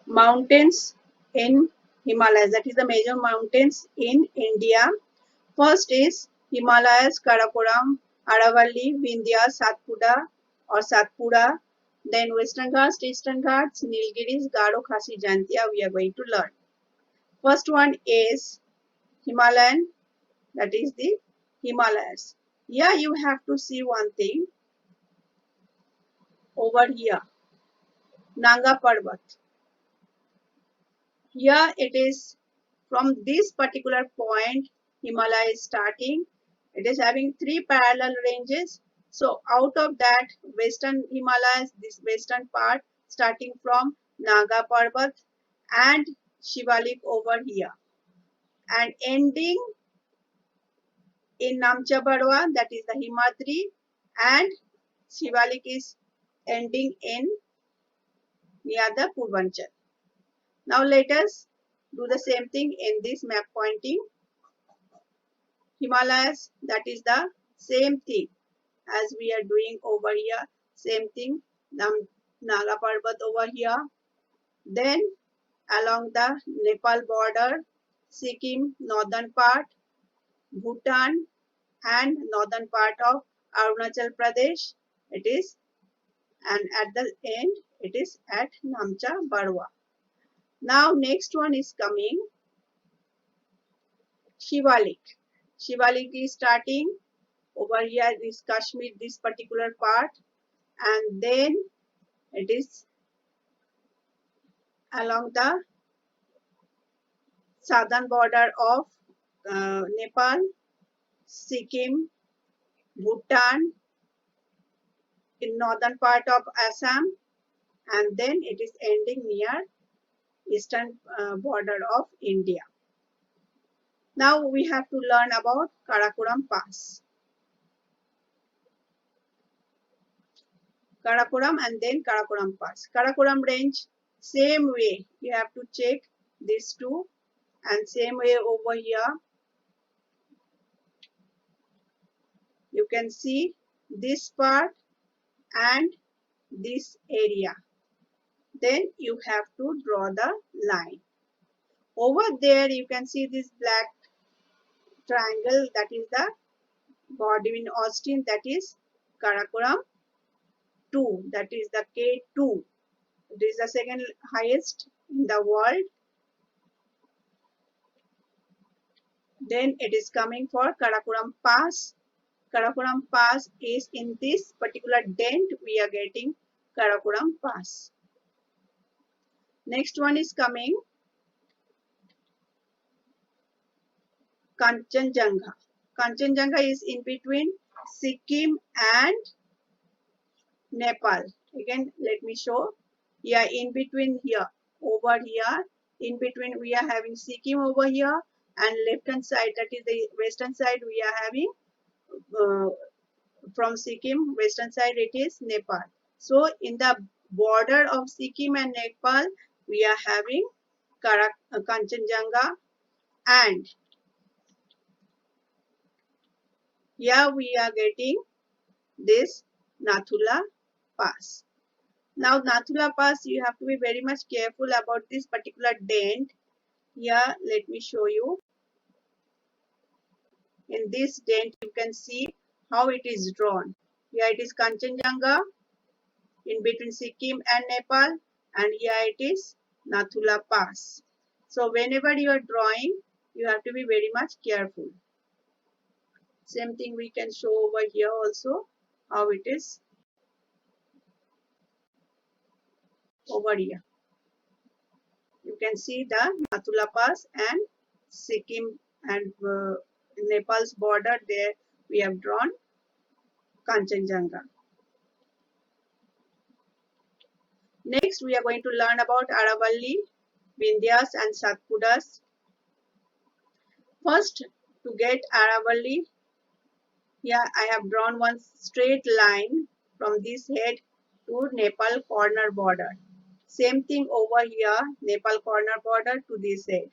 mountains in Himalayas. That is the major mountains in India. First is Himalayas, Karakoram, Aravalli, Vindhya, Satpura. Then Western Ghats, Eastern Ghats, Nilgiris, Garo, Khasi, Jantia we are going to learn. First one is Himalayan, that is the Himalayas. Here you have to see one thing over here, Nanga Parbat. Here it is from this particular point, Himalaya is starting. It is having three parallel ranges. So out of that, Western Himalayas, this western part starting from Naga Parbat and Shivalik over here and ending in Namcha Barwa, that is the Himadri, and Shivalik is ending in near the Purvanchal. Now let us do the same thing in this map pointing. Himalayas, that is the same thing as we are doing over here. Same thing, Naga Parbat over here. Then along the Nepal border, Sikkim, northern part, Bhutan, and northern part of Arunachal Pradesh. It is, and at the end, it is at Namcha Barwa. Now, next one is coming Shivalik. Shivalik is starting over here, this Kashmir, this particular part, and then it is along the southern border of Nepal, Sikkim, Bhutan, in northern part of Assam, and then it is ending near eastern border of India. Now we have to learn about Karakoram Pass. Karakoram and then Karakoram Pass. Karakoram range, same way. You have to check these two and same way over here. You can see this part and this area. Then you have to draw the line. Over there you can see this black triangle, that is the Godwin Austen, that is Karakoram 2, that is the K2. It is the second highest in the world. Then it is coming for Karakoram Pass. Karakoram Pass is in this particular dent we are getting Karakoram Pass. Next one is coming Kanchenjunga. Kanchenjunga is in between Sikkim and Nepal. Again, let me show. Yeah, in between here, over here, in between we are having Sikkim over here, and left hand side, that is the western side, we are having from Sikkim, western side it is Nepal. So in the border of Sikkim and Nepal, we are having Kanchenjunga, and here we are getting this Nathula Pass. Now Nathula Pass, you have to be very much careful about this particular dent. Here, let me show you. In this dent, you can see how it is drawn. Here it is Kanchenjunga in between Sikkim and Nepal, and here it is Nathula Pass. So whenever you are drawing, you have to be very much careful. Same thing we can show over here also, how it is over here. You can see the Nathula Pass and Sikkim and Nepal's border, there we have drawn Kanchenjunga. Next, we are going to learn about Aravalli, Vindhyas and Satpuras. First, to get Aravalli, here I have drawn one straight line from this head to Nepal corner border. Same thing over here, Nepal corner border to this head.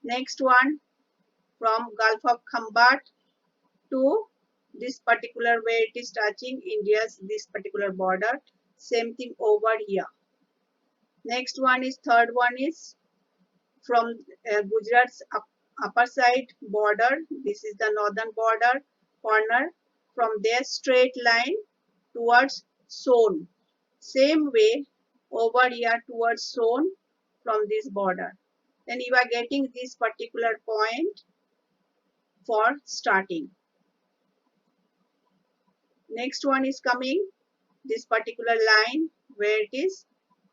Next one, from Gulf of Khambat to this particular where it is touching India's this particular border. Same thing over here. Next one is, third one is from Gujarat's upper side border. This is the northern border corner. From their straight line towards Son. Same way over here towards Son from this border. Then you are getting this particular point for starting. Next one is coming this particular line where it is,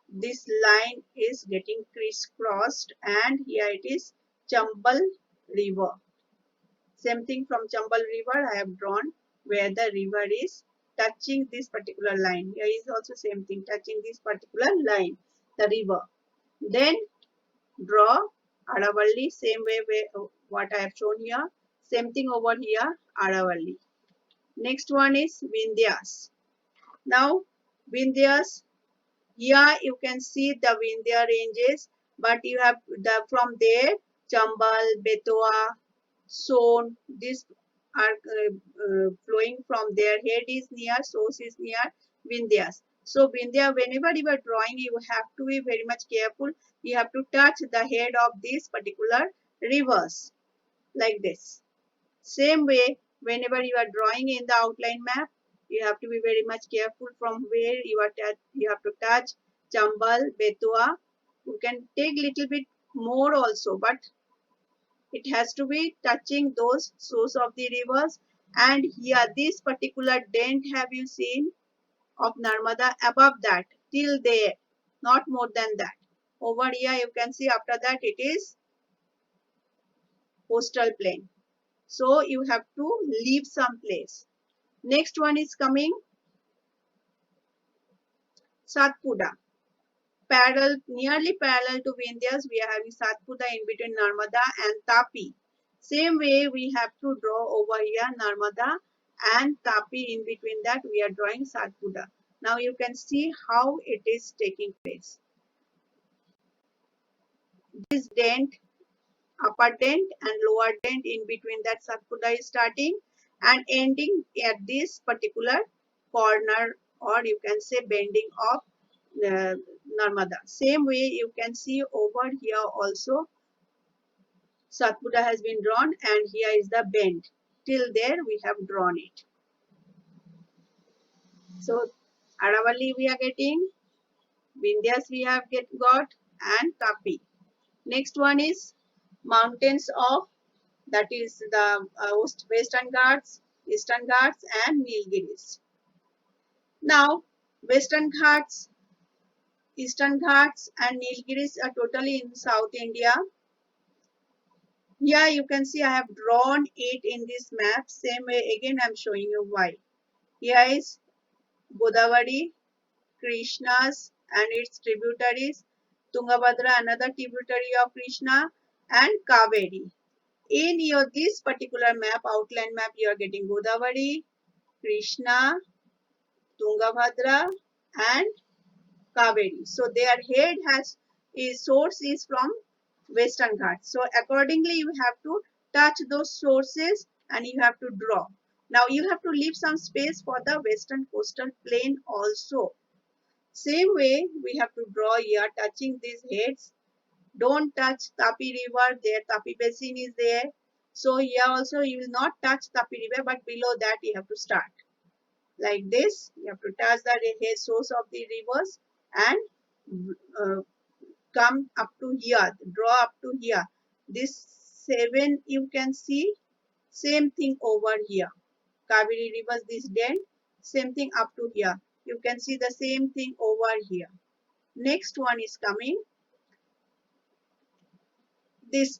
this line is getting crisscrossed, and here it is Chambal River. Same thing from Chambal River I have drawn where the river is touching this particular line. Here is also same thing, touching this particular line, the river. Then draw Aravalli, same way what I have shown here. Same thing over here, Aravalli. Next one is Vindhyas. Now Vindhyas, here you can see the Vindhya ranges, but you have the from there Chambal, Betwa, Son, these are flowing from their head is near, source is near Vindhyas. So Vindhya, whenever you are drawing, you have to be very much careful. You have to touch the head of these particular rivers like this. Same way, whenever you are drawing in the outline map, you have to be very much careful from where you are you have to touch Chambal, Betwa. You can take little bit more also, but it has to be touching those source of the rivers. And here this particular dent have you seen of Narmada above that till there, not more than that. Over here you can see after that it is coastal plain. So you have to leave some place. Next one is coming Satpura. Parallel, nearly parallel to Vindhyas, we are having Satpura in between Narmada and Tapi. Same way we have to draw over here Narmada and Tapi, in between that we are drawing Satpura. Now you can see how it is taking place. This dent, upper dent and lower dent, in between that Satpura is starting and ending at this particular corner, or you can say bending of Narmada. Same way you can see over here also Satpura has been drawn, and here is the bend. Till there we have drawn it. So Aravalli we are getting, Vindhyas we have got, and Tapi. Next one is mountains of, that is the Western Ghats, Eastern Ghats and Nilgiris. Now Western Ghats, Eastern Ghats and Nilgiris are totally in South India. Here you can see I have drawn it in this map. Same way again I am showing you why. Here is Godavari, Krishna's and its tributaries, Tungabhadra another tributary of Krishna, and Kaveri. In your this particular map, outline map, you are getting Godavari, Krishna, Tungabhadra and Kaveri. So their head has source is from Western Ghats. So accordingly you have to touch those sources and you have to draw. Now you have to leave some space for the Western coastal plain also. Same way we have to draw here touching these heads. Don't touch Tapi river, there Tapi basin is there. So here also you will not touch Tapi river, but below that you have to start. Like this, you have to touch the head source of the rivers and come up to here, draw up to here. This 7 you can see, same thing over here. Kaveri rivers, this dent, same thing up to here. You can see the same thing over here. Next one is coming. This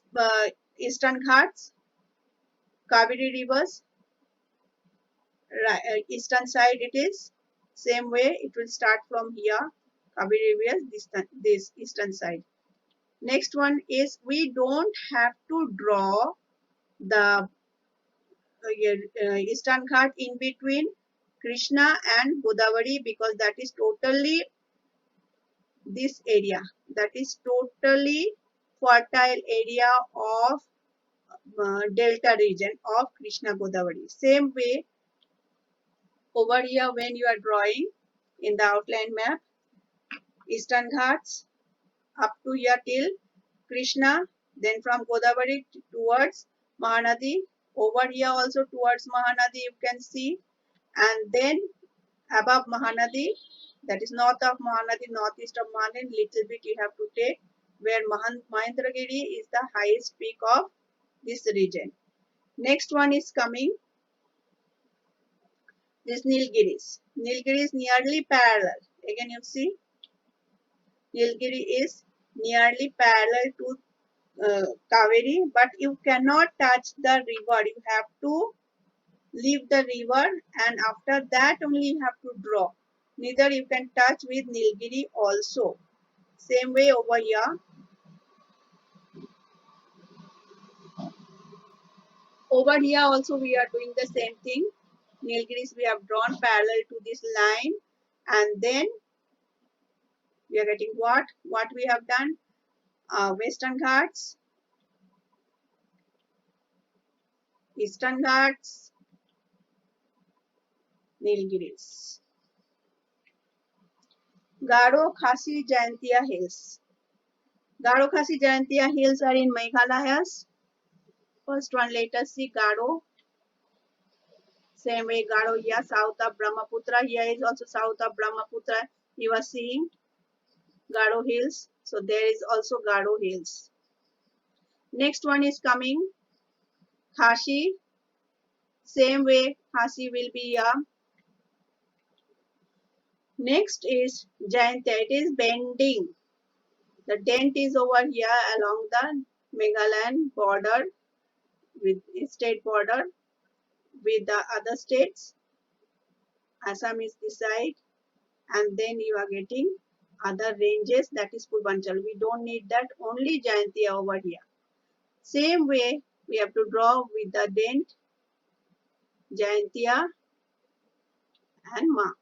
Eastern Ghats, Kaveri rivers, eastern side it is. Same way it will start from here. Kaveri rivers, this eastern side. Next one is we don't have to draw the Eastern Ghat in between Krishna and Godavari, because that is totally this area. That is totally fertile area of delta region of Krishna Godavari. Same way over here when you are drawing in the outline map, Eastern Ghats, up to here till Krishna, then from Godavari towards Mahanadi, over here also towards Mahanadi you can see, and then above Mahanadi, that is north of Mahanadi, northeast of Mahanadi, little bit you have to take, where Mahendragiri is the highest peak of this region. Next one is coming this Nilgiris. Nilgiri is nearly parallel. Again you see, Nilgiri is nearly parallel to Kaveri, but you cannot touch the river. You have to leave the river, and after that only you have to draw. Neither you can touch with Nilgiri also. Same way over here. Over here also we are doing the same thing. Nilgiris we have drawn parallel to this line, and then we are getting what? What we have done? Western Ghats, Eastern Ghats, Nilgiris. Garo Khasi Jaintia Hills. Garo Khasi Jaintia Hills are in Meghalaya. First one, let us see Garo. Same way Garo here, south of Brahmaputra. Here is also south of Brahmaputra. You are seeing Garo Hills. So there is also Garo Hills. Next one is coming Khasi. Same way Khasi will be here. Next is Jaintia. It is bending. The dent is over here along the Meghalaya border with state border with the other states. Assam is this side, and then you are getting other ranges, that is Purvanchal. We don't need that, only Jayantia over here. Same way we have to draw with the dent Jayantia and mark.